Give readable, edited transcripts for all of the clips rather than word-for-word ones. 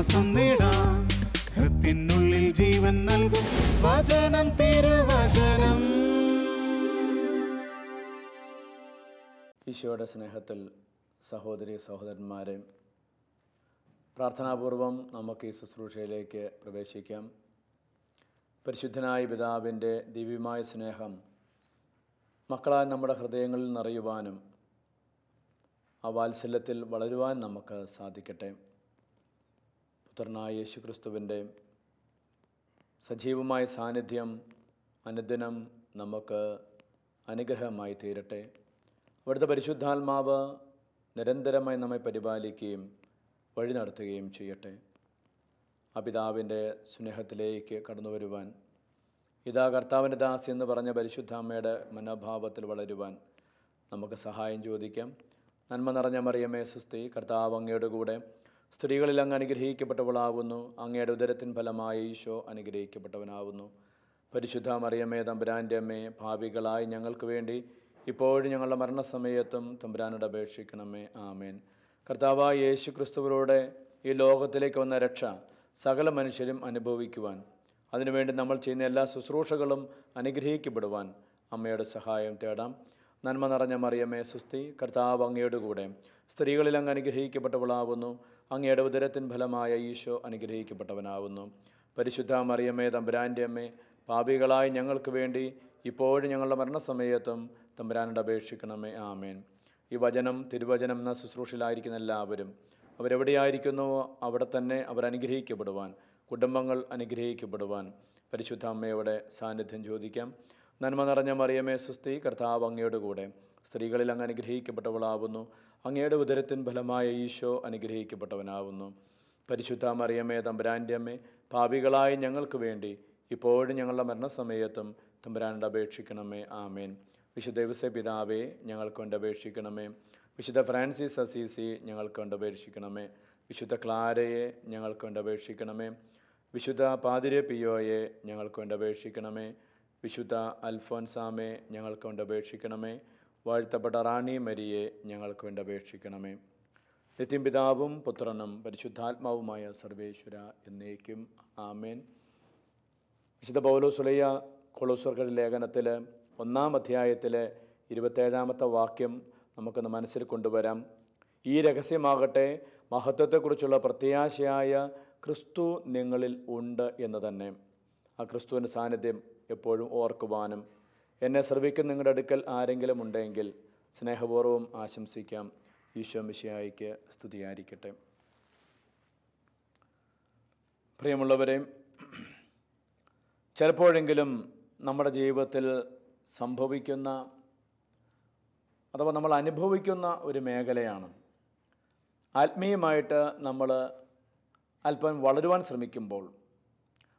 ആശ്വാസം നേടാം. ഹൃത്തിനുള്ളിൽ ജീവൻ നൽകും വചനം, തിരുവചനം. ഈശോയുടെ സ്നേഹത്തിൽ സഹോദരി സഹോദരന്മാരെ, പ്രാർത്ഥനാപൂർവം നമുക്ക് ഈ ശുശ്രൂഷയിലേക്ക് പ്രവേശിക്കാം. പരിശുദ്ധനായ പിതാവിൻ്റെ ദിവ്യമായ സ്നേഹം മക്കളായ നമ്മുടെ ഹൃദയങ്ങളിൽ നിറയുവാനും ആ വാത്സല്യത്തിൽ വളരുവാൻ നമുക്ക് സാധിക്കട്ടെ. പുത്രനായ യേശുക്രിസ്തുവിൻ്റെ സജീവമായ സാന്നിധ്യം അനുദിനം നമുക്ക് അനുഗ്രഹമായി തീരട്ടെ. അവിടുത്തെ പരിശുദ്ധാത്മാവ് നിരന്തരമായി നമ്മെ പരിപാലിക്കുകയും വഴി നടത്തുകയും ചെയ്യട്ടെ. ആ പിതാവിൻ്റെ സ്നേഹത്തിലേക്ക് കടന്നു വരുവാൻ, ഇതാ കർത്താവിൻ്റെ ദാസി എന്ന് പറഞ്ഞ പരിശുദ്ധ അമ്മയുടെ മനോഭാവത്തിൽ വളരുവാൻ നമുക്ക് സഹായം ചോദിക്കാം. നന്മ നിറഞ്ഞ മറിയമേ സ്വസ്തി, കർത്താവ് അങ്ങയുടെ കൂടെ സ്ത്രീകളിൽ അങ്ങ് അനുഗ്രഹിക്കപ്പെട്ടവളാകുന്നു. അങ്ങയുടെ ഉദരത്തിൻ ഫലമായ ഈശോ അനുഗ്രഹിക്കപ്പെട്ടവനാകുന്നു. പരിശുദ്ധ മറിയമേ തമ്പുരാൻ്റെ അമ്മേ, പാപികളായി ഞങ്ങൾക്ക് വേണ്ടി ഇപ്പോഴും ഞങ്ങളുടെ മരണസമയത്തും തമ്പുരാനോട് അപേക്ഷിക്കണമേ. ആമേൻ. കർത്താവായ യേശു ക്രിസ്തുവിലൂടെ ഈ ലോകത്തിലേക്ക് വന്ന രക്ഷ സകല മനുഷ്യരും അനുഭവിക്കുവാൻ, അതിനുവേണ്ടി നമ്മൾ ചെയ്യുന്ന എല്ലാ ശുശ്രൂഷകളും അനുഗ്രഹിക്കപ്പെടുവാൻ അമ്മയുടെ സഹായം തേടാം. നന്മ നിറഞ്ഞ മറിയമേ സ്വസ്തി, കർത്താവ് അങ്ങയുടെ കൂടെ സ്ത്രീകളിൽ അങ്ങ് അനുഗ്രഹിക്കപ്പെട്ടവളാവുന്നു. അങ്ങയുടെ ഉദരത്തിൻ ഫലമായ ഈശോ അനുഗ്രഹിക്കപ്പെട്ടവനാവുന്നു. പരിശുദ്ധ മറിയമേ തമ്പുരാൻ്റെ അമ്മേ, പാപികളായി ഞങ്ങൾക്ക് വേണ്ടി ഇപ്പോഴും ഞങ്ങളുടെ മരണസമയത്തും തമ്പുരാനോട് അപേക്ഷിക്കണമേ. ആമേൻ. ഈ വചനം, തിരുവചനം എന്ന ശുശ്രൂഷയിലായിരിക്കുന്ന എല്ലാവരും അവരെവിടെയായിരിക്കുന്നുവോ അവിടെ തന്നെ അവർ അനുഗ്രഹിക്കപ്പെടുവാൻ, കുടുംബങ്ങൾ അനുഗ്രഹിക്കപ്പെടുവാൻ പരിശുദ്ധ അമ്മയുടെ സാന്നിധ്യം ചോദിക്കാം. നന്മ നിറഞ്ഞ മറിയമേ സ്വസ്തി, കർത്താവ് അങ്ങയുടെ കൂടെ സ്ത്രീകളിൽ അങ്ങ് അനുഗ്രഹിക്കപ്പെട്ടവളാവുന്നു. അങ്ങയുടെ ഉദരത്തിൻ ഫലമായ ഈശോ അനുഗ്രഹിക്കപ്പെട്ടവനാവുന്നു. പരിശുദ്ധ മറിയമേ തമ്പുരാൻ്റെ അമ്മേ, പാപികളായി ഞങ്ങൾക്ക് വേണ്ടി ഇപ്പോഴും ഞങ്ങളുടെ മരണസമയത്തും തമ്പുരാനോട് അപേക്ഷിക്കണമേ. ആമേൻ. വിശുദ്ധ ദേവസ്വ പിതാവേ, ഞങ്ങൾക്ക് വേണ്ടി അപേക്ഷിക്കണമേ. വിശുദ്ധ ഫ്രാൻസിസ് അസീസി, ഞങ്ങൾക്ക് വേണ്ടി അപേക്ഷിക്കണമേ. വിശുദ്ധ ക്ലാരയെ, ഞങ്ങൾക്ക് വേണ്ടി അപേക്ഷിക്കണമേ. വിശുദ്ധ പാതിരെ പിയോയെ, ഞങ്ങൾക്ക് വേണ്ടി അപേക്ഷിക്കണമേ. വിശുദ്ധ അൽഫോൻസാമെ, ഞങ്ങൾക്ക് വേണ്ടി അപേക്ഷിക്കണമേ. വാഴ്ത്തപ്പെട്ട റാണി മരിയെ, ഞങ്ങൾക്ക് വേണ്ടി അപേക്ഷിക്കണമേ. നിത്യം പിതാവും പുത്രനും പരിശുദ്ധാത്മാവുമായ സർവേശ്വര എന്നേക്കും. ആമേൻ. വിശുദ്ധ പൗലോസുലയ്യ കൊളോസ്യർക്കുടെ ലേഖനത്തിൽ 1-ാം അധ്യായത്തിലെ 27-ാമത്തെ വാക്യം നമുക്കൊന്ന് മനസ്സിൽ കൊണ്ടുവരാം. ഈ രഹസ്യമാകട്ടെ, മഹത്വത്തെക്കുറിച്ചുള്ള പ്രത്യാശയായ ക്രിസ്തു നിങ്ങളിൽ ഉണ്ട് എന്ന് തന്നെ. ആ ക്രിസ്തുവിൻ്റെ സാന്നിധ്യം എപ്പോഴും ഓർക്കുവാനും, എന്നെ ശ്രവിക്കുന്ന നിങ്ങളുടെ അടുക്കൽ ആരെങ്കിലും ഉണ്ടെങ്കിൽ സ്നേഹപൂർവ്വം ആശംസിക്കാം. ഈശോ മിശിഹായിക്ക് സ്തുതിയായിരിക്കട്ടെ. പ്രിയമുള്ളവരെ, ചിലപ്പോഴെങ്കിലും നമ്മുടെ ജീവിതത്തിൽ സംഭവിക്കുന്ന അഥവാ നമ്മൾ അനുഭവിക്കുന്ന ഒരു മേഖലയാണ്, ആത്മീയമായിട്ട് നമ്മൾ അല്പം വളരുവാൻ ശ്രമിക്കുമ്പോൾ,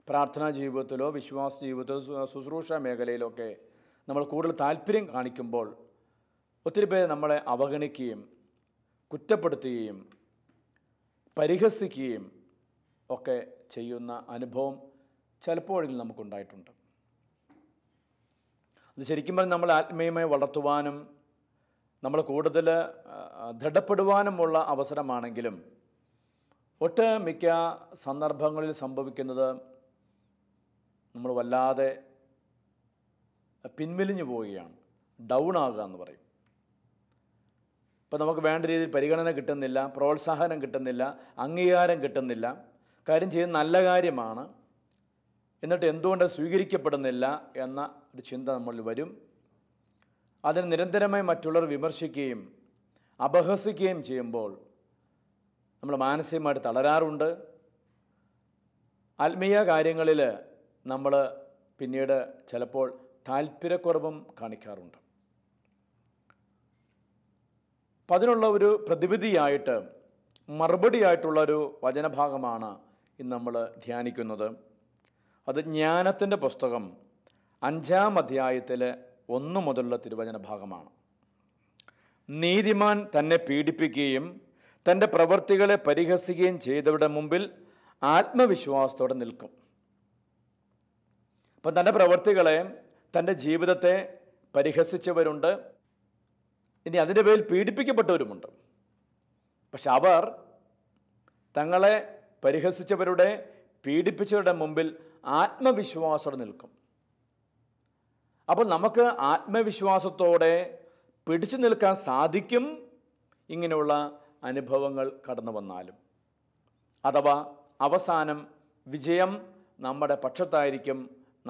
പ്രാർത്ഥനാ ജീവിതത്തിലോ വിശ്വാസ ജീവിതത്തിലോ ശുശ്രൂഷ മേഖലയിലൊക്കെ നമ്മൾ കൂടുതൽ താല്പര്യം കാണിക്കുമ്പോൾ ഒത്തിരി പേര് നമ്മളെ അവഗണിക്കുകയും കുറ്റപ്പെടുത്തുകയും പരിഹസിക്കുകയും ഒക്കെ ചെയ്യുന്ന അനുഭവം ചിലപ്പോഴെങ്കിലും നമുക്കുണ്ടായിട്ടുണ്ട്. അത് ശരിക്കും പറഞ്ഞാൽ നമ്മൾ ആത്മീയമായി വളർത്തുവാനും നമ്മൾ കൂടുതൽ ദൃഢപ്പെടുവാനുമുള്ള അവസരമാണെങ്കിലും ഒട്ടുമിക്ക സന്ദർഭങ്ങളിൽ സംഭവിക്കുന്നത് നമ്മൾ വല്ലാതെ പിൻവലിഞ്ഞു പോവുകയാണ്, ഡൗൺ ആകുക എന്ന് പറയും. ഇപ്പം നമുക്ക് വേണ്ട രീതിയിൽ പരിഗണന കിട്ടുന്നില്ല, പ്രോത്സാഹനം കിട്ടുന്നില്ല, അംഗീകാരം കിട്ടുന്നില്ല. കാര്യം ചെയ്യുന്ന നല്ല കാര്യമാണ്, എന്നിട്ട് എന്തുകൊണ്ട് സ്വീകരിക്കപ്പെടുന്നില്ല എന്ന ഒരു ചിന്ത നമ്മളിൽ വരും. അതിന് നിരന്തരമായി മറ്റുള്ളവർ വിമർശിക്കുകയും അപഹസിക്കുകയും ചെയ്യുമ്പോൾ നമ്മൾ മാനസികമായിട്ട് തളരാറുണ്ട്. ആത്മീയ കാര്യങ്ങളിൽ നമ്മൾ പിന്നീട് ചിലപ്പോൾ താല്പര്യക്കുറവും കാണിക്കാറുണ്ട്. അപ്പം അതിനുള്ള ഒരു പ്രതിവിധിയായിട്ട്, മറുപടിയായിട്ടുള്ളൊരു വചനഭാഗമാണ് ഇന്ന് നമ്മൾ ധ്യാനിക്കുന്നത്. അത് ജ്ഞാനത്തിൻ്റെ പുസ്തകം 5-ാം അധ്യായത്തിലെ 1 മുതലുള്ള തിരുവചന ഭാഗമാണ്. നീതിമാൻ തന്നെ പീഡിപ്പിക്കുകയും തൻ്റെ പ്രവൃത്തികളെ പരിഹസിക്കുകയും ചെയ്തവരുടെ മുമ്പിൽ ആത്മവിശ്വാസത്തോടെ നിൽക്കും. അപ്പം തൻ്റെ പ്രവൃത്തികളെ, തൻ്റെ ജീവിതത്തെ പരിഹസിച്ചവരുണ്ട്, ഇനി അതിൻ്റെ പേരിൽ പീഡിപ്പിക്കപ്പെട്ടവരുമുണ്ട്. പക്ഷെ അവർ തങ്ങളെ പരിഹസിച്ചവരുടെ, പീഡിപ്പിച്ചവരുടെ മുമ്പിൽ ആത്മവിശ്വാസത്തോടെ നിൽക്കും. അപ്പോൾ നമുക്ക് ആത്മവിശ്വാസത്തോടെ പിടിച്ചു നിൽക്കാൻ സാധിക്കും ഇങ്ങനെയുള്ള അനുഭവങ്ങൾ കടന്നു വന്നാലും. അഥവാ അവസാനം വിജയം നമ്മുടെ പക്ഷത്തായിരിക്കും,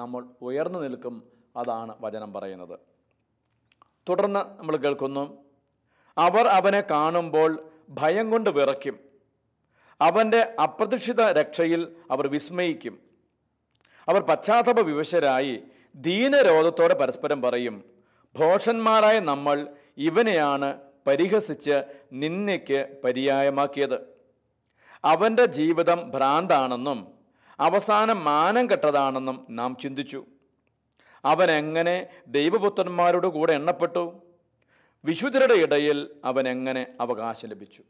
നമ്മൾ ഉയർന്നു നിൽക്കും. അതാണ് വചനം പറയുന്നത്. തുടർന്ന് നമ്മൾ കേൾക്കുന്നു, അവർ അവനെ കാണുമ്പോൾ ഭയം കൊണ്ട് വിറയ്ക്കും, അവൻ്റെ അപ്രതീക്ഷിത രക്ഷയിൽ അവർ വിസ്മയിക്കും. അവർ പശ്ചാത്താപ വിവശരായി ദീനരോധത്തോടെ പരസ്പരം പറയും, ഭോഷന്മാരായ നമ്മൾ ഇവനെയാണ് പരിഹസിച്ച് നിന്ദയ്ക്ക് പര്യായമാക്കിയത്. അവൻ്റെ ജീവിതം ഭ്രാന്താണെന്നും അവസാനം മാനം കെട്ടതാണെന്നും നാം ചിന്തിച്ചു. അവൻ എങ്ങനെ ദൈവപുത്രന്മാരുടെ കൂടെ എണ്ണപ്പെട്ടു? വിശുദ്ധരുടെ ഇടയിൽ അവൻ എങ്ങനെ അവകാശം ലഭിച്ചു?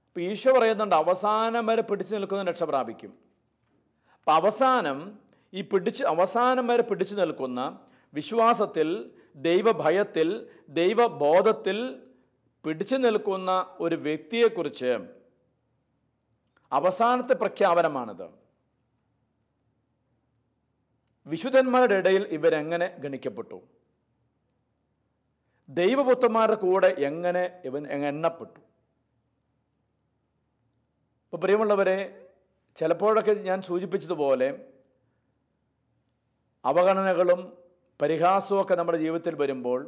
ഇപ്പം ഈശോ പറയുന്നുണ്ട്, അവസാനം വരെ പിടിച്ചു നിൽക്കുന്ന രക്ഷ പ്രാപിക്കും. അപ്പം അവസാനം വരെ പിടിച്ചു നിൽക്കുന്ന വിശ്വാസത്തിൽ, ദൈവഭയത്തിൽ, ദൈവബോധത്തിൽ പിടിച്ചു നിൽക്കുന്ന ഒരു വ്യക്തിയെക്കുറിച്ച് അവസാനത്തെ പ്രഖ്യാപനമാണിത്. വിശുദ്ധന്മാരുടെ ഇടയിൽ ഇവരെങ്ങനെ ഗണിക്കപ്പെട്ടു? ദൈവപുത്രന്മാരുടെ കൂടെ എങ്ങനെ ഇവൻ എണ്ണപ്പെട്ടു? ഇപ്പോൾ പ്രിയമുള്ളവരെ, ചിലപ്പോഴൊക്കെ ഞാൻ സൂചിപ്പിച്ചതുപോലെ അവഗണനകളും പരിഹാസവും ഒക്കെ നമ്മുടെ ജീവിതത്തിൽ വരുമ്പോൾ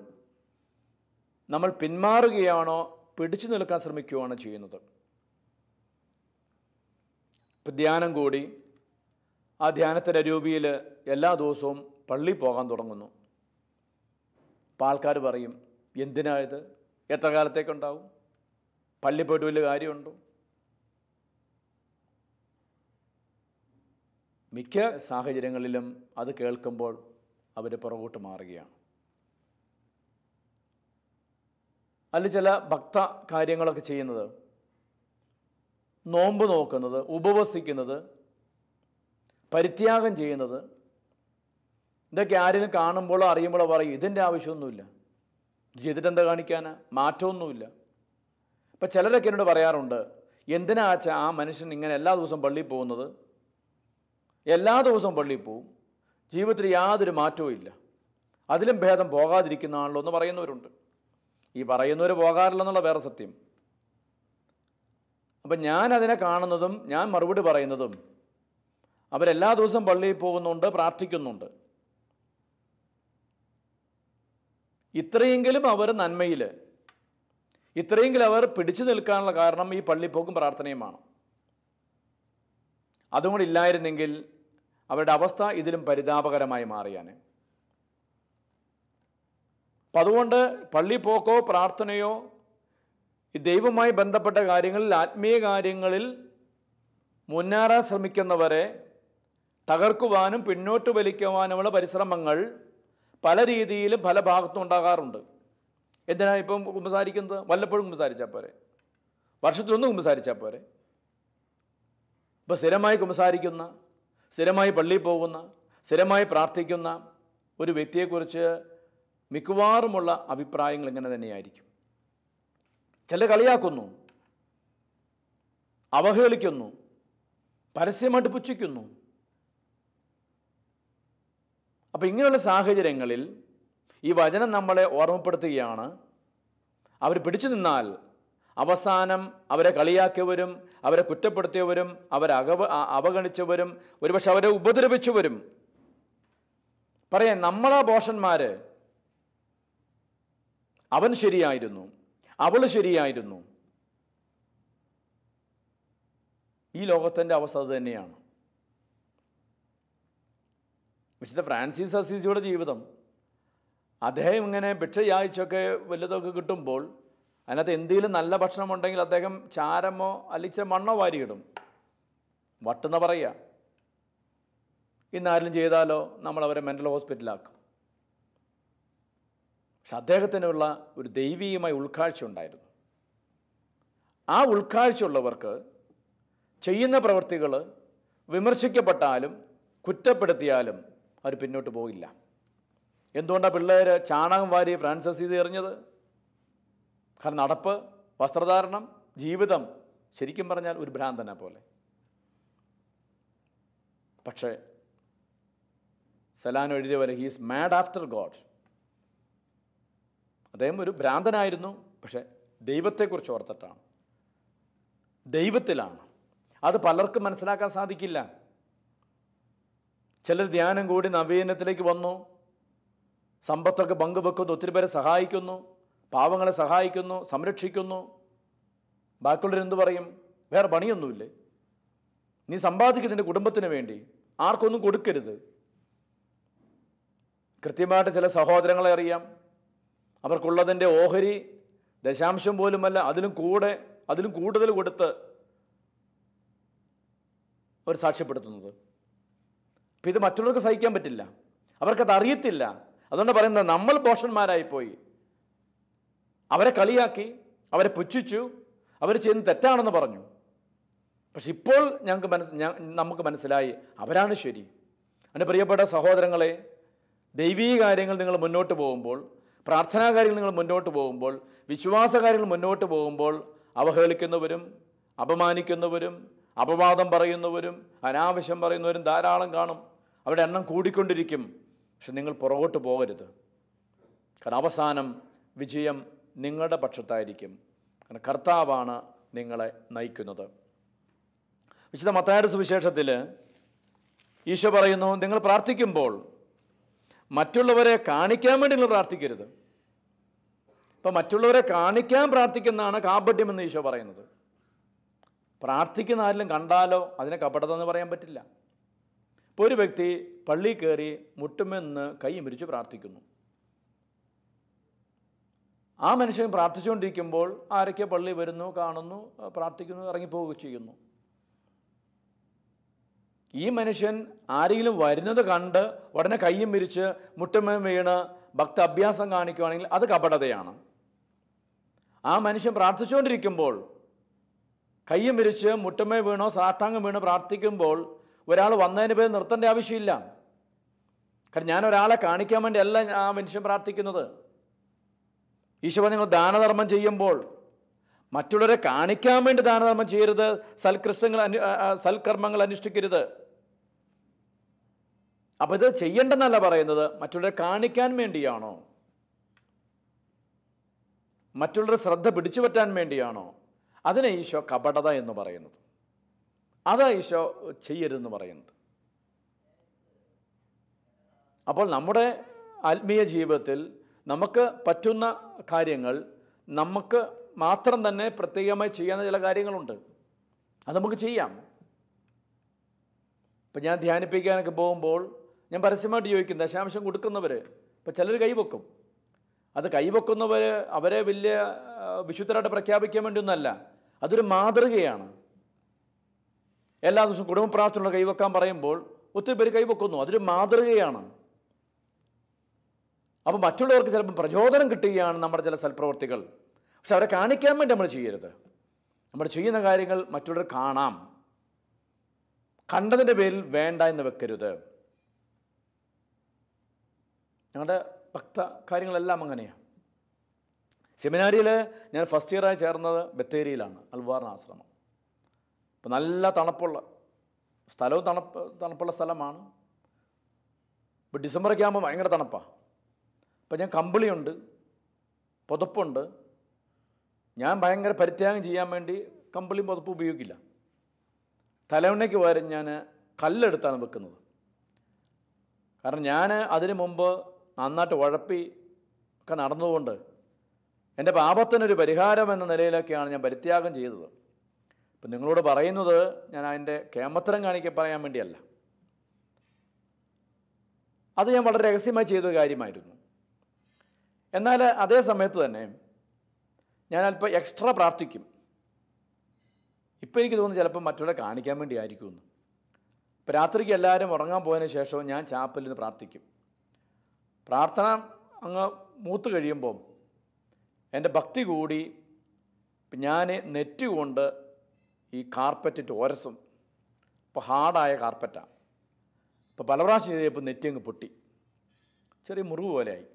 നമ്മൾ പിന്മാറുകയാണോ പിടിച്ചു നിൽക്കാൻ ശ്രമിക്കുകയാണോ ചെയ്യുന്നത്? ഇപ്പം ധ്യാനം കൂടി ആ ധ്യാനത്തിൻ്റെ രൂപയിൽ എല്ലാ ദിവസവും പള്ളി പോകാൻ തുടങ്ങുന്നു. അപ്പം ആൾക്കാർ പറയും, എന്തിനാ ഇത്? എത്ര കാലത്തേക്കുണ്ടാവും? പള്ളി പോയിട്ട് വലിയ കാര്യമുണ്ടോ? മിക്ക സാഹചര്യങ്ങളിലും അത് കേൾക്കുമ്പോൾ അവർ പുറകോട്ട് മാറുകയാണ്. അതിൽ ചില ഭക്ത കാര്യങ്ങളൊക്കെ ചെയ്യുന്നത്, നോമ്പ് നോക്കുന്നത്, ഉപവസിക്കുന്നത്, പരിത്യാഗം ചെയ്യുന്നത്, ഇതൊക്കെ ആരെങ്കിലും കാണുമ്പോഴോ അറിയുമ്പോഴോ പറയും, ഇതിൻ്റെ ആവശ്യമൊന്നുമില്ല, ഇത് ചെയ്തിട്ട് എന്താ കാണിക്കാനാ, മാറ്റമൊന്നുമില്ല. ഇപ്പം ചിലരൊക്കെ എന്നോട് പറയാറുണ്ട്, എന്തിനാ ആ മനുഷ്യൻ ഇങ്ങനെ എല്ലാ ദിവസവും പള്ളിയിൽ പോകുന്നത്? എല്ലാ ദിവസവും പള്ളിയിൽ പോവും, ജീവിതത്തിൽ യാതൊരു മാറ്റവും ഇല്ല, അതിലും ഭേദം പോകാതിരിക്കുന്നതാണല്ലോ എന്ന് പറയുന്നവരുണ്ട്. ഈ പറയുന്നവർ പോകാറില്ലെന്നുള്ള വേറെ സത്യം. അപ്പം ഞാൻ അതിനെ കാണുന്നതും ഞാൻ മറുപടി പറയുന്നതും, അവരെല്ലാ ദിവസവും പള്ളിയിൽ പോകുന്നുണ്ട്, പ്രാർത്ഥിക്കുന്നുണ്ട്. ഇത്രയെങ്കിലും അവർ നന്മയിൽ, ഇത്രയെങ്കിലും അവർ പിടിച്ചു നിൽക്കാനുള്ള കാരണം ഈ പള്ളിപ്പോക്കും പ്രാർത്ഥനയുമാണ്. അതും കൂടി ഇല്ലായിരുന്നെങ്കിൽ അവരുടെ അവസ്ഥ ഇതിലും പരിതാപകരമായി മാറിയാനെ. അപ്പം അതുകൊണ്ട് പള്ളിപ്പോക്കോ പ്രാർത്ഥനയോ ഈ ദൈവവുമായി ബന്ധപ്പെട്ട കാര്യങ്ങളിൽ, ആത്മീയ കാര്യങ്ങളിൽ മുന്നേറാൻ ശ്രമിക്കുന്നവരെ തകർക്കുവാനും പിന്നോട്ട് വലിക്കുവാനുമുള്ള പരിശ്രമങ്ങൾ പല രീതിയിലും പല ഭാഗത്തും ഉണ്ടാകാറുണ്ട്. എന്തിനാ ഇപ്പം കുമ്പസാരിക്കുന്നത്? വല്ലപ്പോഴും കുമ്പസാരിച്ചാൽ പോരെ, വർഷത്തിലൊന്നും കുമ്പസാരിച്ചാൽ പോരെ. ഇപ്പം സ്ഥിരമായി കുമ്പസാരിക്കുന്ന, സ്ഥിരമായി പള്ളിയിൽ പോകുന്ന, സ്ഥിരമായി പ്രാർത്ഥിക്കുന്ന ഒരു വ്യക്തിയെക്കുറിച്ച് മിക്കവാറുമുള്ള അഭിപ്രായങ്ങൾ ഇങ്ങനെ തന്നെയായിരിക്കും. ചില കളിയാക്കുന്നു, അവഹേളിക്കുന്നു, പരസ്യമായിട്ട് പുച്ഛിക്കുന്നു. അപ്പം ഇങ്ങനെയുള്ള സാഹചര്യങ്ങളിൽ ഈ വചനം നമ്മളെ ഓർമ്മപ്പെടുത്തുകയാണ്, അവർ പിടിച്ചു നിന്നാൽ അവസാനം അവരെ കളിയാക്കിയവരും, അവരെ കുറ്റപ്പെടുത്തിയവരും, അവരെ അവഗണിച്ചവരും, ഒരുപക്ഷെ അവരെ ഉപദ്രവിച്ചവരും പറയാൻ, നമ്മളാ ഭോഷന്മാർ, അവൻ ശരിയായിരുന്നു, അവൾ ശരിയായിരുന്നു. ഈ ലോകത്തിൻ്റെ അവസ്ഥ അത് തന്നെയാണ്. വിശുദ്ധ ഫ്രാൻസിസ് അസീസിയുടെ ജീവിതം, അദ്ദേഹം ഇങ്ങനെ ഭിക്ഷ യാചിച്ചൊക്കെ വല്ലതൊക്കെ കിട്ടുമ്പോൾ അതിനകത്ത് എന്തെങ്കിലും നല്ല ഭക്ഷണം ഉണ്ടെങ്കിൽ അദ്ദേഹം ചാരമോ അല്ലെങ്കിൽ മണ്ണോ വാരിയിടും. വട്ടെന്ന് പറയുക, ഇന്നാരും ചെയ്താലോ നമ്മളവരെ മെൻ്റൽ ഹോസ്പിറ്റലാക്കും. പക്ഷെ അദ്ദേഹത്തിനുള്ള ഒരു ദൈവീയമായ ഉൾക്കാഴ്ച ഉണ്ടായിരുന്നു. ആ ഉൾക്കാഴ്ചയുള്ളവർക്ക് ചെയ്യുന്ന പ്രവൃത്തികൾ വിമർശിക്കപ്പെട്ടാലും കുറ്റപ്പെടുത്തിയാലും അവർ പിന്നോട്ട് പോകില്ല. എന്തുകൊണ്ടാണ് പിള്ളേർ ചാണകം വാരി ഫ്രാൻസിസ് എറിഞ്ഞത്? കാരണം നടപ്പ്, വസ്ത്രധാരണം, ജീവിതം ശരിക്കും പറഞ്ഞാൽ ഒരു ഭ്രാന്തനെ പോലെ. പക്ഷേ സെലാനോ എഴുതിയ പോലെ ഹീസ് മാഡ് ആഫ്റ്റർ ഗോഡ്. അദ്ദേഹം ഒരു ഭ്രാന്തനായിരുന്നു, പക്ഷെ ദൈവത്തെക്കുറിച്ച് ഓർത്തിട്ടാണ്, ദൈവത്തിലാണ്. അത് പലർക്കും മനസ്സിലാക്കാൻ സാധിക്കില്ല. ചിലർ ധ്യാനം കൂടി നവീനത്തിലേക്ക് വന്നു, സമ്പത്തൊക്കെ പങ്കുവെക്കുന്നു, ഒത്തിരി പേരെ സഹായിക്കുന്നു, പാവങ്ങളെ സഹായിക്കുന്നു, സംരക്ഷിക്കുന്നു. ബാക്കിയുള്ളവരെന്ത് പറയും? വേറെ പണിയൊന്നുമില്ലേ? നീ സമ്പാദിക്കുന്നതിൻ്റെ കുടുംബത്തിന് വേണ്ടി, ആർക്കൊന്നും കൊടുക്കരുത്. കൃത്യമായിട്ട് ചില സഹോദരങ്ങളെ അറിയാം, അവർക്കുള്ളതിൻ്റെ ഓഹരി ദശാംശം പോലുമല്ല, അതിലും കൂടുതൽ കൊടുത്ത് അവർ സാക്ഷ്യപ്പെടുത്തുന്നത്. അപ്പം ഇത് മറ്റുള്ളവർക്ക് സഹിക്കാൻ പറ്റില്ല, അവർക്കത് അറിയത്തില്ല. അതുകൊണ്ട് പറയുന്നത് നമ്മൾ ഭോഷന്മാരായിപ്പോയി. അവരെ കളിയാക്കി, അവരെ പുച്ഛിച്ചു, അവർ ചെയ്യുന്നത് തെറ്റാണെന്ന് പറഞ്ഞു. പക്ഷെ ഇപ്പോൾ നമുക്ക് മനസ്സിലായി അവരാണ് ശരി. എൻ്റെ പ്രിയപ്പെട്ട സഹോദരങ്ങളെ, ദൈവീക കാര്യങ്ങൾ നിങ്ങൾ മുന്നോട്ട് പോകുമ്പോൾ, പ്രാർത്ഥനാ കാര്യങ്ങൾ നിങ്ങൾ മുന്നോട്ട് പോകുമ്പോൾ, വിശ്വാസ കാര്യങ്ങൾ മുന്നോട്ട് പോകുമ്പോൾ, അവഹേളിക്കുന്നവരും അപമാനിക്കുന്നവരും അപവാദം പറയുന്നവരും അനാവശ്യം പറയുന്നവരും ധാരാളം കാണും. അവരുടെ എണ്ണം കൂടിക്കൊണ്ടിരിക്കും. പക്ഷെ നിങ്ങൾ പുറകോട്ട് പോകരുത്. കാരണം അവസാനം വിജയം നിങ്ങളുടെ പക്ഷത്തായിരിക്കും. കാരണം കർത്താവാണ് നിങ്ങളെ നയിക്കുന്നത്. വിശുദ്ധ മത്തായിയുടെ സുവിശേഷത്തിൽ ഈശോ പറയുന്നു, നിങ്ങൾ പ്രാർത്ഥിക്കുമ്പോൾ മറ്റുള്ളവരെ കാണിക്കാൻ വേണ്ടി നിങ്ങൾ പ്രാർത്ഥിക്കരുത്. അപ്പം മറ്റുള്ളവരെ കാണിക്കാൻ പ്രാർത്ഥിക്കുന്നതാണ് കാപട്യമെന്ന് ഈശോ പറയുന്നത്. പ്രാർത്ഥിക്കുന്ന ആരെങ്കിലും കണ്ടാലോ അതിനെ കപടതെന്ന് പറയാൻ പറ്റില്ല. ഇപ്പോൾ ഒരു വ്യക്തി പള്ളിയിൽ കയറി മുട്ടുമെന്ന് കൈ മിരിച്ച് പ്രാർത്ഥിക്കുന്നു. ആ മനുഷ്യൻ പ്രാർത്ഥിച്ചുകൊണ്ടിരിക്കുമ്പോൾ ആരൊക്കെ പള്ളി വരുന്നു, കാണുന്നു, പ്രാർത്ഥിക്കുന്നു, ഇറങ്ങിപ്പോവുകയും ചെയ്യുന്നു. ഈ മനുഷ്യൻ ആരെങ്കിലും വരുന്നത് കണ്ട് ഉടനെ കയ്യും വിരിച്ച് മുട്ടുമേൽ വീണ് ഭക്ത അഭ്യാസം കാണിക്കുകയാണെങ്കിൽ അത് കപടതയാണ്. ആ മനുഷ്യൻ പ്രാർത്ഥിച്ചുകൊണ്ടിരിക്കുമ്പോൾ കയ്യും വിരിച്ച് മുട്ടുമേൽ വീണോ സാഷ്ടാംഗം വീണോ പ്രാർത്ഥിക്കുമ്പോൾ ഒരാൾ വന്നതിന് പേര് നിർത്തേണ്ട ആവശ്യമില്ല. കാരണം ഞാൻ ഒരാളെ കാണിക്കാൻ വേണ്ടി അല്ല ആ മനുഷ്യൻ പ്രാർത്ഥിക്കുന്നത്. ഈശോ നിങ്ങൾ ദാനധർമ്മം ചെയ്യുമ്പോൾ മറ്റുള്ളവരെ കാണിക്കാൻ വേണ്ടി ദാനധർമ്മം ചെയ്യരുത്, സൽക്കർമ്മങ്ങൾ അനുഷ്ഠിക്കരുത്. അപ്പം ഇത് ചെയ്യേണ്ടെന്നല്ല പറയുന്നത്, മറ്റുള്ളവരെ കാണിക്കാൻ വേണ്ടിയാണോ, മറ്റുള്ളവരുടെ ശ്രദ്ധ പിടിച്ചു പറ്റാൻ വേണ്ടിയാണോ, അതിനെ ഈശോ കപടത എന്ന് പറയുന്നത്. അതാ ഈശോ ചെയ്യരുതെന്ന് പറയുന്നത്. അപ്പോൾ നമ്മുടെ ആത്മീയ ജീവിതത്തിൽ നമുക്ക് പറ്റുന്ന കാര്യങ്ങൾ, നമുക്ക് മാത്രം തന്നെ പ്രത്യേകമായി ചെയ്യാവുന്ന ചില കാര്യങ്ങളുണ്ട്, അത് നമുക്ക് ചെയ്യാം. ഇപ്പം ഞാൻ ധ്യാനിപ്പിക്കാനൊക്കെ പോകുമ്പോൾ ഞാൻ പരസ്യമായിട്ട് ചോദിക്കും, ദശാംശം കൊടുക്കുന്നവർ, ഇപ്പം ചിലർ കൈവെക്കും. അത് കൈവെക്കുന്നവർ അവരെ വലിയ വിശുദ്ധരായിട്ട് പ്രഖ്യാപിക്കാൻ വേണ്ടിയൊന്നുമല്ല, അതൊരു മാതൃകയാണ്. എല്ലാ ദിവസവും കുടുംബ പ്രാർത്ഥനയുള്ള കൈവെക്കാൻ പറയുമ്പോൾ ഒത്തിരി പേര് കൈവെക്കുന്നു, അതൊരു മാതൃകയാണ്. അപ്പോൾ മറ്റുള്ളവർക്ക് ചിലപ്പോൾ പ്രചോദനം കിട്ടുകയാണ് നമ്മുടെ ചില സൽപ്രവർത്തികൾ. പക്ഷെ അവരെ കാണിക്കാൻ വേണ്ടി നമ്മൾ ചെയ്യരുത്. നമ്മൾ ചെയ്യുന്ന കാര്യങ്ങൾ മറ്റുള്ളവർ കാണാം, കണ്ടതിൻ്റെ പേരിൽ വേണ്ട എന്ന് വെക്കരുത്. ഞങ്ങളുടെ ഭക്ത കാര്യങ്ങളെല്ലാം അങ്ങനെയാണ്. സെമിനാരിയിൽ ഞാൻ ഫസ്റ്റ് ഇയറായി ചേർന്നത് ബത്തേരിയിലാണ്, അൽവാറിന് ആശ്രമം. ഇപ്പം നല്ല തണുപ്പുള്ള സ്ഥലവും തണുപ്പുള്ള സ്ഥലമാണ്. ഇപ്പോൾ ഡിസംബറൊക്കെ ആകുമ്പോൾ ഭയങ്കര തണുപ്പാണ്. അപ്പം ഞാൻ കമ്പിളിയുണ്ട്, പുതപ്പുണ്ട്. ഞാൻ ഭയങ്കര പരിത്യാഗം ചെയ്യാൻ വേണ്ടി കമ്പിളിയും പുതപ്പും ഉപയോഗിക്കില്ല. തലവണ്ണയ്ക്ക് പകരം ഞാൻ കല്ലെടുത്താണ് വെക്കുന്നത്. കാരണം ഞാൻ അതിനു മുമ്പ് നന്നായിട്ട് ഉഴപ്പി ഒക്കെ നടന്നുകൊണ്ട് എൻ്റെ പാപത്തിനൊരു പരിഹാരം എന്ന നിലയിലൊക്കെയാണ് ഞാൻ പരിത്യാഗം ചെയ്തത്. ഇപ്പം നിങ്ങളോട് പറയുന്നത് ഞാൻ അതിൻ്റെ കേമത്തരം പറയാൻ വേണ്ടിയല്ല. അത് ഞാൻ വളരെ രഹസ്യമായി ചെയ്തൊരു കാര്യമായിരുന്നു. എന്നാൽ അതേ സമയത്ത് തന്നെ ഞാൻ അല്പം എക്സ്ട്രാ പ്രാർത്ഥിക്കും. ഇപ്പം എനിക്ക് തോന്നുന്നു ചിലപ്പോൾ മറ്റുള്ളവരെ കാണിക്കാൻ വേണ്ടി ആയിരിക്കുമെന്ന്. ഇപ്പം രാത്രിക്ക് എല്ലാവരും ഉറങ്ങാൻ പോയതിന് ശേഷവും ഞാൻ ചാപ്പലിൽ നിന്ന് പ്രാർത്ഥിക്കും. പ്രാർത്ഥന അങ്ങ് മൂത്ത് കഴിയുമ്പോൾ എൻ്റെ ഭക്തി കൂടി ഞാൻ നെറ്റ് കൊണ്ട് ഈ കാർപ്പറ്റിട്ട് ഉരസും. ഇപ്പോൾ ഹാർഡായ കാർപ്പറ്റാണ്. ഇപ്പോൾ പല പ്രാവശ്യം ചെയ്തപ്പോൾ നെറ്റ് അങ്ങ് പൊട്ടി, ചെറിയ മുറിവ് പോലെയായി.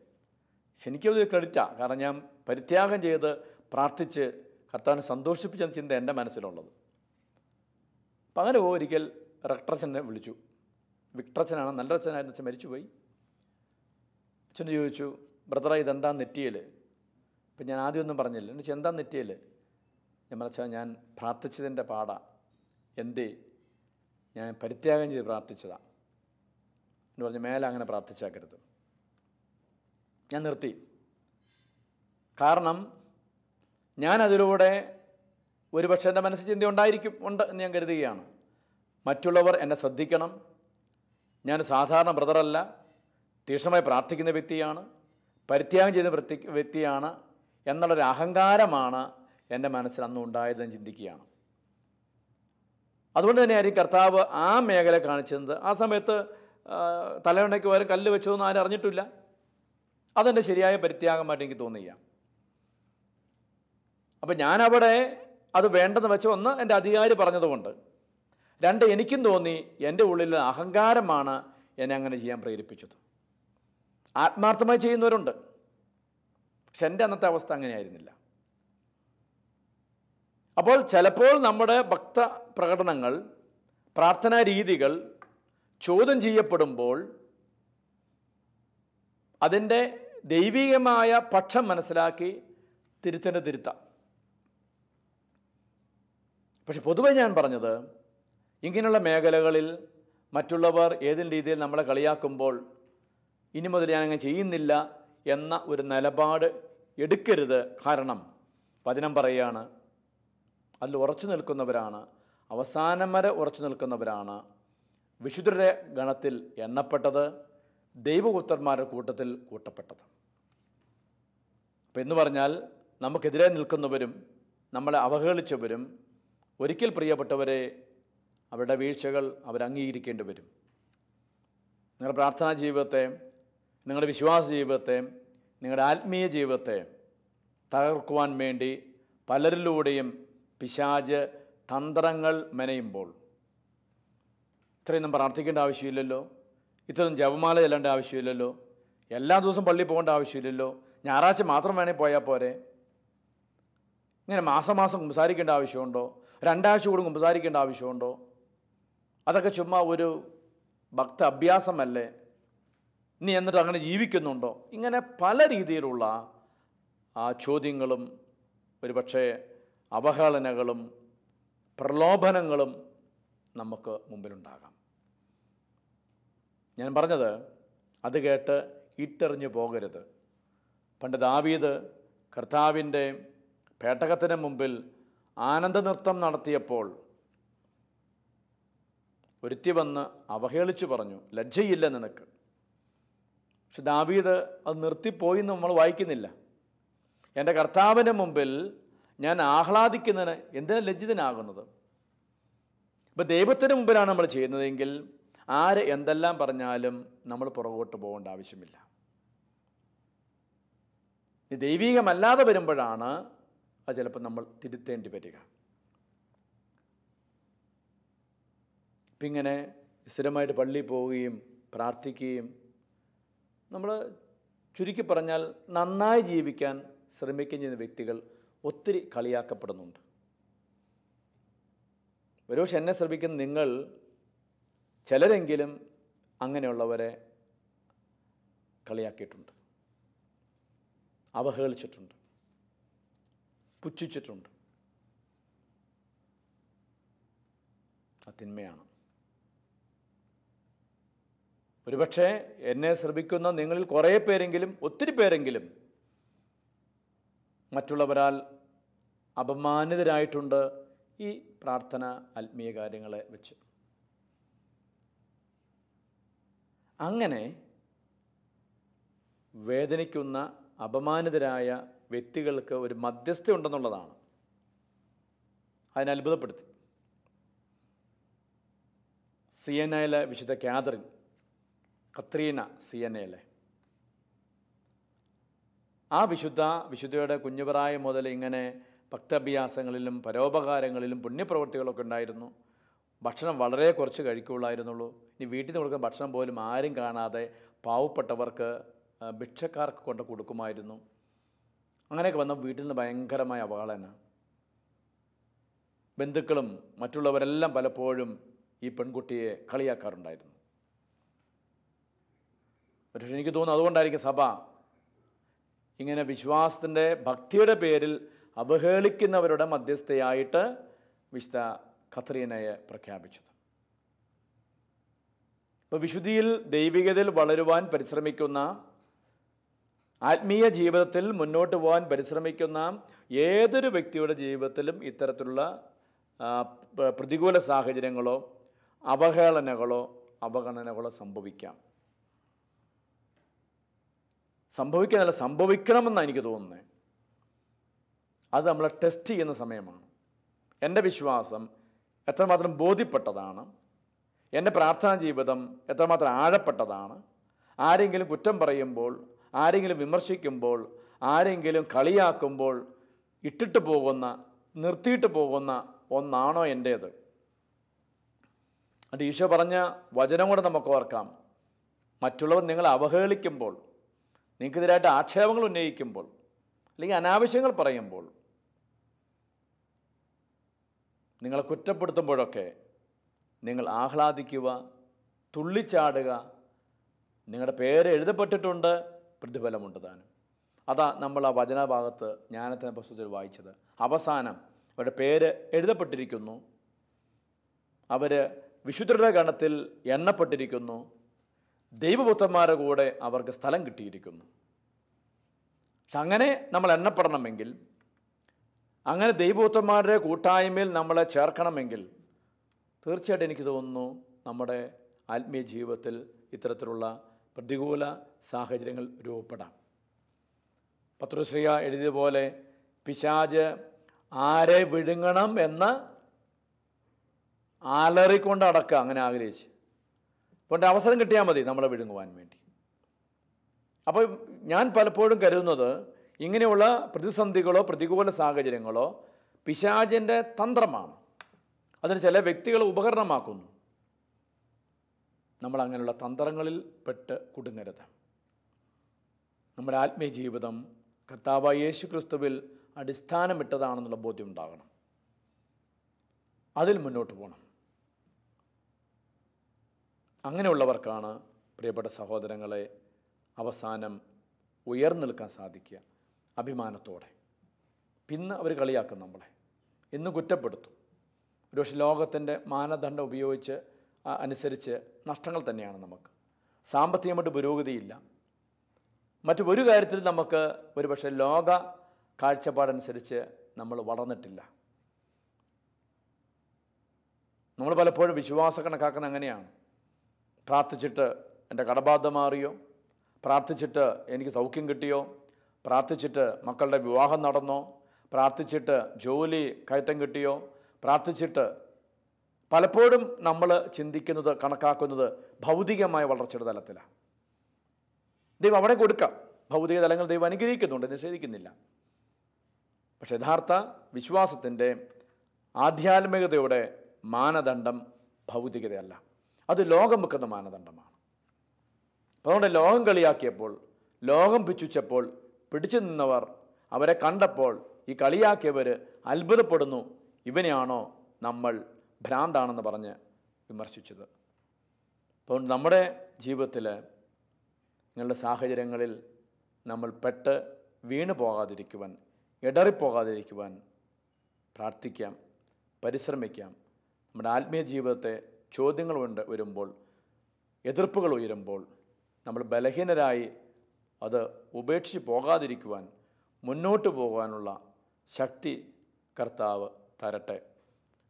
പക്ഷെ എനിക്കത് ക്രെഡിറ്റാണ്. കാരണം ഞാൻ പരിത്യാഗം ചെയ്ത് പ്രാർത്ഥിച്ച് കർത്താവിനെ സന്തോഷിപ്പിച്ചെന്ന ചിന്ത എൻ്റെ മനസ്സിലുള്ളത്. അപ്പം അങ്ങനെ ഒരിക്കൽ റെക്ടറച്ചനെ വിളിച്ചു. വിക്ടറച്ചനാണ്, നല്ല അച്ഛനായിരുന്നു. അച്ഛൻ മരിച്ചുപോയി. അച്ഛന് ചോദിച്ചു, ബ്രദറെ ഇതെന്താ നെറ്റിയൽ? അപ്പം ഞാൻ ആദ്യമൊന്നും പറഞ്ഞില്ല. എന്ന് വെച്ചാൽ എന്താ നെറ്റിയൽ? ഞാൻ പറഞ്ഞാൽ ഞാൻ പ്രാർത്ഥിച്ചതിൻ്റെ പാടാ. എന്തേ? ഞാൻ പരിത്യാഗം ചെയ്ത് പ്രാർത്ഥിച്ചതാണ് എന്ന് പറഞ്ഞ് മേലെ അങ്ങനെ പ്രാർത്ഥിച്ചാക്കരുത്. ഞാൻ നിർത്തി. കാരണം ഞാൻ അതിലൂടെ ഒരുപക്ഷെ എൻ്റെ മനസ്സിൽ ചിന്ത ഉണ്ട് എന്ന് ഞാൻ കരുതുകയാണ്. മറ്റുള്ളവർ എന്നെ ശ്രദ്ധിക്കണം, ഞാൻ സാധാരണ ബ്രദറല്ല, തീക്ഷ്ണമായി പ്രാർത്ഥിക്കുന്ന വ്യക്തിയാണ്, പരിത്യാഗം ചെയ്യുന്ന വ്യക്തിയാണ് എന്നുള്ളൊരു അഹങ്കാരമാണ് എൻ്റെ മനസ്സിൽ അന്ന് ഉണ്ടായതെന്ന് ചിന്തിക്കുകയാണ്. അതുകൊണ്ട് തന്നെയായിരിക്കും കർത്താവ് ആ മേഖല കാണിച്ചത്. ആ സമയത്ത് തലയുണ്ടയ്ക്ക് വരെ കല്ല് വെച്ചതൊന്നും ആരും അറിഞ്ഞിട്ടില്ല. അതെൻ്റെ ശരിയായ പരിത്യാഗമായിട്ട് എനിക്ക് തോന്നുക. അപ്പം ഞാനവിടെ അത് വേണ്ടെന്ന് വെച്ച ഒന്ന് എൻ്റെ അധികാരി പറഞ്ഞതുകൊണ്ട്, രണ്ട് എനിക്കും തോന്നി എൻ്റെ ഉള്ളിൽ അഹങ്കാരമാണ് എന്നെ അങ്ങനെ ചെയ്യാൻ പ്രേരിപ്പിച്ചത്. ആത്മാർത്ഥമായി ചെയ്യുന്നവരുണ്ട്, പക്ഷെ എൻ്റെ അന്നത്തെ അവസ്ഥ അങ്ങനെയായിരുന്നില്ല. അപ്പോൾ ചിലപ്പോൾ നമ്മുടെ ഭക്ത പ്രകടനങ്ങൾ, പ്രാർത്ഥനാ രീതികൾ ചോദ്യം ചെയ്യപ്പെടുമ്പോൾ അതിൻ്റെ ദൈവികമായ പക്ഷം മനസ്സിലാക്കി തിരുത്താം. പക്ഷെ പൊതുവെ ഞാൻ പറഞ്ഞത്, ഇങ്ങനെയുള്ള മേഖലകളിൽ മറ്റുള്ളവർ ഏതെങ്കിലും രീതിയിൽ നമ്മളെ കളിയാക്കുമ്പോൾ ഇനി മുതൽ ഞാനങ്ങനെ ചെയ്യുന്നില്ല എന്ന ഒരു നിലപാട് എടുക്കരുത്. കാരണം വചനം പറയുകയാണ്, അതിൽ ഉറച്ചു നിൽക്കുന്നവരാണ്, അവസാനം വരെ ഉറച്ചു നിൽക്കുന്നവരാണ് വിശുദ്ധരുടെ ഗണത്തിൽ എണ്ണപ്പെട്ടത്, ദൈവപുത്രന്മാരുടെ കൂട്ടത്തിൽ കൂട്ടപ്പെട്ടത്. അപ്പം എന്ന് പറഞ്ഞാൽ നമുക്കെതിരെ നിൽക്കുന്നവരും നമ്മളെ അവഹേളിച്ചവരും ഒരിക്കൽ പ്രിയപ്പെട്ടവരെ അവരുടെ വീഴ്ചകൾ അവരംഗീകരിക്കേണ്ടി വരും. നിങ്ങളുടെ പ്രാർത്ഥനാ ജീവിതത്തെ, നിങ്ങളുടെ വിശ്വാസ ജീവിതത്തെ, നിങ്ങളുടെ ആത്മീയ ജീവിതത്തെ തകർക്കുവാൻ വേണ്ടി പലരിലൂടെയും പിശാച് തന്ത്രങ്ങൾ മെനയുമ്പോൾ ഇത്രയൊന്നും പ്രാർത്ഥിക്കേണ്ട ആവശ്യമില്ലല്ലോ, ഇത്രയൊന്നും ജപമാല ചെല്ലേണ്ട ആവശ്യമില്ലല്ലോ, എല്ലാ ദിവസവും പള്ളിയിൽ പോകേണ്ട ആവശ്യമില്ലല്ലോ, ഞായറാഴ്ച മാത്രം വേണേൽ പോയാൽ പോരെ, ഇങ്ങനെ മാസം കുമ്പസാരിക്കേണ്ട ആവശ്യമുണ്ടോ, രണ്ടാഴ്ച കൂടി കുമ്പസാരിക്കേണ്ട ആവശ്യമുണ്ടോ, അതൊക്കെ ചുമ്മാ ഒരു ഭക്ത അഭ്യാസമല്ലേ, നീ എന്നിട്ട് അങ്ങനെ ജീവിക്കുന്നുണ്ടോ? ഇങ്ങനെ പല രീതിയിലുള്ള ചോദ്യങ്ങളും ഒരുപക്ഷെ അവഹേളനകളും പ്രലോഭനങ്ങളും നമുക്ക് മുമ്പിലുണ്ടാകാം. ഞാൻ പറഞ്ഞത് അത് കേട്ട് ഇട്ടെറിഞ്ഞു പോകരുത്. പണ്ട് ദാവീദ് കർത്താവിൻ്റെ പേട്ടകത്തിന് മുമ്പിൽ ആനന്ദനൃത്തം നടത്തിയപ്പോൾ ഒരുത്തി വന്ന് അവഹേളിച്ചു പറഞ്ഞു, ലജ്ജയില്ല നിനക്ക്. പക്ഷെ ദാവീദ് അത് നിർത്തിപ്പോയി എന്ന് നമ്മൾ വായിക്കുന്നില്ല. എൻ്റെ കർത്താവിൻ്റെ മുമ്പിൽ ഞാൻ ആഹ്ലാദിക്കുന്നതിന് എന്തിനാ ലജ്ജിതനാകുന്നത്? ഇപ്പം ദൈവത്തിന് മുമ്പിലാണ് നമ്മൾ ചെയ്യുന്നതെങ്കിൽ ആര് എന്തെല്ലാം പറഞ്ഞാലും നമ്മൾ പുറകോട്ട് പോകേണ്ട ആവശ്യമില്ല. ദൈവീകമല്ലാതെ വരുമ്പോഴാണ് അത് ചിലപ്പോൾ നമ്മൾ തിരുത്തേണ്ടി വരിക. ഇപ്പം ഇങ്ങനെ സ്ഥിരമായിട്ട് പള്ളിയിൽ പോവുകയും പ്രാർത്ഥിക്കുകയും നമ്മൾ ചുരുക്കി പറഞ്ഞാൽ നന്നായി ജീവിക്കാൻ ശ്രമിക്കുകയും ചെയ്യുന്ന വ്യക്തികൾ ഒത്തിരി കളിയാക്കപ്പെടുന്നുണ്ട്. ഒരുപക്ഷെ എന്നെ ശ്രമിക്കുന്ന നിങ്ങൾ ചിലരെങ്കിലും അങ്ങനെയുള്ളവരെ കളിയാക്കിയിട്ടുണ്ട്, അവഹേളിച്ചിട്ടുണ്ട്, പുച്ഛിച്ചിട്ടുണ്ട്. അത് തിന്മയാണ്. ഒരുപക്ഷെ എന്നെ ശ്രമിക്കുന്ന നിങ്ങളിൽ കുറേ പേരെങ്കിലും, ഒത്തിരി പേരെങ്കിലും മറ്റുള്ളവരാൽ അപമാനിതരായിട്ടുണ്ട് ഈ പ്രാർത്ഥന ആത്മീയ കാര്യങ്ങളെ വെച്ച്. അങ്ങനെ വേദനിക്കുന്ന അപമാനിതരായ വ്യക്തികൾക്ക് ഒരു മധ്യസ്ഥ ഉണ്ടെന്നുള്ളതാണ് അതിനെ അത്ഭുതപ്പെടുത്തി. സിയനയിലെ വിശുദ്ധ കത്രീന സിയനയിലെ ആ വിശുദ്ധയുടെ കുഞ്ഞുപ്രായം മുതൽ ഇങ്ങനെ ഭക്താഭ്യാസങ്ങളിലും പരോപകാരങ്ങളിലും പുണ്യപ്രവൃത്തികളൊക്കെ ഉണ്ടായിരുന്നു. ഭക്ഷണം വളരെ കുറച്ച് കഴിക്കുകയുള്ളായിരുന്നുള്ളൂ. ഇനി വീട്ടിൽ നിന്ന് കൊടുക്കുന്ന ഭക്ഷണം പോലും ആരും കാണാതെ പാവപ്പെട്ടവർക്ക്, ഭിക്ഷക്കാർക്ക് കൊണ്ട് കൊടുക്കുമായിരുന്നു. അങ്ങനെയൊക്കെ വന്ന വീട്ടിൽ നിന്ന് ഭയങ്കരമായ അവഹേളന. ബന്ധുക്കളും മറ്റുള്ളവരെല്ലാം പലപ്പോഴും ഈ പെൺകുട്ടിയെ കളിയാക്കാറുണ്ടായിരുന്നു. പക്ഷേ എനിക്ക് തോന്നുന്നു അതുകൊണ്ടായിരിക്കും സഭ ഇങ്ങനെ വിശ്വാസത്തിൻ്റെ ഭക്തിയുടെ പേരിൽ അവഹേളിക്കുന്നവരുടെ മധ്യസ്ഥയായിട്ട് വിശുദ്ധ കത്രീനയെ പ്രഖ്യാപിച്ചത്. ഇപ്പോൾ വിശുദ്ധിയിൽ ദൈവികതയിൽ വളരുവാൻ പരിശ്രമിക്കുന്ന, ആത്മീയ ജീവിതത്തിൽ മുന്നോട്ട് പോകാൻ പരിശ്രമിക്കുന്ന ഏതൊരു വ്യക്തിയുടെ ജീവിതത്തിലും ഇത്തരത്തിലുള്ള പ്രതികൂല സാഹചര്യങ്ങളോ അവഹേളനകളോ അവഗണനകളോ സംഭവിക്കാനല്ല, സംഭവിക്കണമെന്നാണ് എനിക്ക് തോന്നുന്നത്. അത് നമ്മളെ ടെസ്റ്റ് ചെയ്യുന്ന സമയമാണ്. എൻ്റെ വിശ്വാസം എത്രമാത്രം ബോധ്യപ്പെട്ടതാണ്, എൻ്റെ പ്രാർത്ഥനാ ജീവിതം എത്രമാത്രം ആഴപ്പെട്ടതാണ്, ആരെങ്കിലും കുറ്റം പറയുമ്പോൾ, ആരെങ്കിലും വിമർശിക്കുമ്പോൾ, ആരെങ്കിലും കളിയാക്കുമ്പോൾ ഇട്ടിട്ട് പോകുന്ന, നിർത്തിയിട്ട് പോകുന്ന ഒന്നാണോ എൻ്റേത്? അത് ഈശോ പറഞ്ഞ വചനം കൂടെ നമുക്ക് ഓർക്കാം. മറ്റുള്ളവർ നിങ്ങളെ അവഹേളിക്കുമ്പോൾ, നിങ്ങൾക്കെതിരായിട്ട് ആക്ഷേപങ്ങൾ ഉന്നയിക്കുമ്പോൾ, അല്ലെങ്കിൽ അനാവശ്യങ്ങൾ പറയുമ്പോൾ, നിങ്ങളെ കുറ്റപ്പെടുത്തുമ്പോഴൊക്കെ നിങ്ങൾ ആഹ്ലാദിക്കുക, തുള്ളിച്ചാടുക. നിങ്ങളുടെ പേര് എഴുതപ്പെട്ടിട്ടുണ്ട്, പ്രതിഫലമുണ്ട് താനും. അതാ നമ്മൾ ആ വചനഭാഗത്ത് ജ്ഞാനത്തിൻ്റെ പുസ്തകത്തിൽ വായിച്ചത്. അവസാനം അവരുടെ പേര് എഴുതപ്പെട്ടിരിക്കുന്നു, അവർ വിശുദ്ധരുടെ ഗണത്തിൽ എണ്ണപ്പെട്ടിരിക്കുന്നു, ദൈവപുത്രന്മാരുടെ കൂടെ അവർക്ക് സ്ഥലം കിട്ടിയിരിക്കുന്നു. പക്ഷെ അങ്ങനെ നമ്മൾ എണ്ണപ്പെടണമെങ്കിൽ, അങ്ങനെ ദൈവപുത്രന്മാരുടെ കൂട്ടായ്മയിൽ നമ്മളെ ചേർക്കണമെങ്കിൽ തീർച്ചയായിട്ടും എനിക്ക് തോന്നുന്നു നമ്മുടെ ആത്മീയ ജീവിതത്തിൽ ഇത്തരത്തിലുള്ള പ്രതികൂല സാഹചര്യങ്ങൾ രൂപപ്പെടാം. പത്രോസ്ലീഹ എഴുതിയതുപോലെ പിശാച് ആരെ വിഴുങ്ങണം എന്ന് അലറിക്കൊണ്ട് അടക്കുക, അങ്ങനെ ആഗ്രഹിച്ച്. അപ്പോൾ അവസരം കിട്ടിയാൽ മതി നമ്മളെ വിഴുങ്ങുവാൻ വേണ്ടി. അപ്പോൾ ഞാൻ പലപ്പോഴും കരുതുന്നത് ഇങ്ങനെയുള്ള പ്രതിസന്ധികളോ പ്രതികൂല സാഹചര്യങ്ങളോ പിശാചിൻ്റെ തന്ത്രമാണ്. അതിന് ചില വ്യക്തികളെ ഉപകരണമാക്കുന്നു. നമ്മൾ അങ്ങനെയുള്ള തന്ത്രങ്ങളിൽ പെട്ട് കുടുങ്ങരുത്. നമ്മുടെ ആത്മീയ ജീവിതം കർത്താവായ യേശു ക്രിസ്തുവിൽ അടിസ്ഥാനമിട്ടതാണെന്നുള്ള ബോധ്യം ഉണ്ടാകണം. അതിൽ മുന്നോട്ട് പോകണം. അങ്ങനെയുള്ളവർക്കാണ് പ്രിയപ്പെട്ട സഹോദരങ്ങളെ അവസാനം ഉയർന്നു നിൽക്കാൻ സാധിക്കുക, അഭിമാനത്തോടെ. പിന്നെ അവർ കളിയാക്കും നമ്മളെ, ഇന്ന് കുറ്റപ്പെടുത്തും. ഒരുപക്ഷെ ലോകത്തിൻ്റെ മാനദണ്ഡം ഉപയോഗിച്ച് അനുസരിച്ച് നഷ്ടങ്ങൾ തന്നെയാണ് നമുക്ക്. സാമ്പത്തികമായിട്ട് പുരോഗതിയില്ല. മറ്റു ഒരു കാര്യത്തിൽ നമുക്ക് ഒരുപക്ഷെ ലോക കാഴ്ചപ്പാടനുസരിച്ച് നമ്മൾ വളർന്നിട്ടില്ല. നമ്മൾ പലപ്പോഴും വിശ്വാസം കണക്കാക്കുന്ന അങ്ങനെയാണ്. പ്രാർത്ഥിച്ചിട്ട് എൻ്റെ കടബാധ മാറിയോ, പ്രാർത്ഥിച്ചിട്ട് എനിക്ക് സൗഖ്യം കിട്ടിയോ, പ്രാർത്ഥിച്ചിട്ട് മക്കളുടെ വിവാഹം നടന്നോ, പ്രാർത്ഥിച്ചിട്ട് ജോലി കയറ്റം കിട്ടിയോ, പ്രാർത്ഥിച്ചിട്ട് പലപ്പോഴും നമ്മൾ ചിന്തിക്കുന്നത് കണക്കാക്കുന്നത് ഭൗതികമായ വളർച്ചയുടെ തലത്തിലാണ്. ദൈവം അവിടെ കൊടുക്കാം, ഭൗതിക തലങ്ങൾ ദൈവം അനുഗ്രഹിക്കുന്നുണ്ട്, നിഷേധിക്കുന്നില്ല. പക്ഷെ യഥാർത്ഥ വിശ്വാസത്തിൻ്റെ ആധ്യാത്മികതയുടെ മാനദണ്ഡം ഭൗതികതയല്ല, അത് ലോകം വെക്കുന്ന മാനദണ്ഡമാണ്. അതുകൊണ്ട് ലോകം കളിയാക്കിയപ്പോൾ, ലോകം പിച്ചുച്ചപ്പോൾ പിടിച്ചു നിന്നവർ അവരെ കണ്ടപ്പോൾ ഈ കളിയാക്കിയവർ അത്ഭുതപ്പെടുന്നു, ഇവനെയാണോ നമ്മൾ ഭ്രാന്താണെന്ന് പറഞ്ഞ് വിമർശിച്ചത്. അതുകൊണ്ട് നമ്മുടെ ജീവിതത്തിൽ ഇങ്ങനെയുള്ള സാഹചര്യങ്ങളിൽ നമ്മൾ പെട്ട് വീണു പോകാതിരിക്കുവാൻ, ഇടറിപ്പോകാതിരിക്കുവാൻ പ്രാർത്ഥിക്കാം, പരിശ്രമിക്കാം. നമ്മുടെ ആത്മീയ ജീവിതത്തെ ചോദ്യങ്ങൾ വരുമ്പോൾ, എതിർപ്പുകൾ ഉയരുമ്പോൾ നമ്മൾ ബലഹീനരായി അത് ഉപേക്ഷിച്ച് പോകാതിരിക്കുവാൻ, മുന്നോട്ട് പോകാനുള്ള ശക്തി കർത്താവ് തരട്ടെ.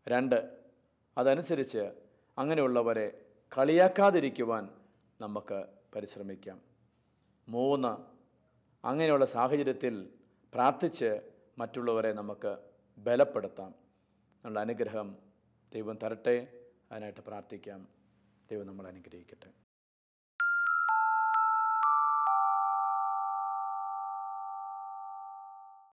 2, അതനുസരിച്ച് അങ്ങനെയുള്ളവരെ കളിയാക്കാതിരിക്കുവാൻ നമുക്ക് പരിശ്രമിക്കാം. 3, അങ്ങനെയുള്ള സാഹചര്യത്തിൽ പ്രാർത്ഥിച്ച് മറ്റുള്ളവരെ നമുക്ക് ബലപ്പെടുത്താം. നമ്മുടെ അനുഗ്രഹം ദൈവം തരട്ടെ. അതിനായിട്ട് പ്രാർത്ഥിക്കാം. ദൈവം നമ്മളെ അനുഗ്രഹിക്കട്ടെ.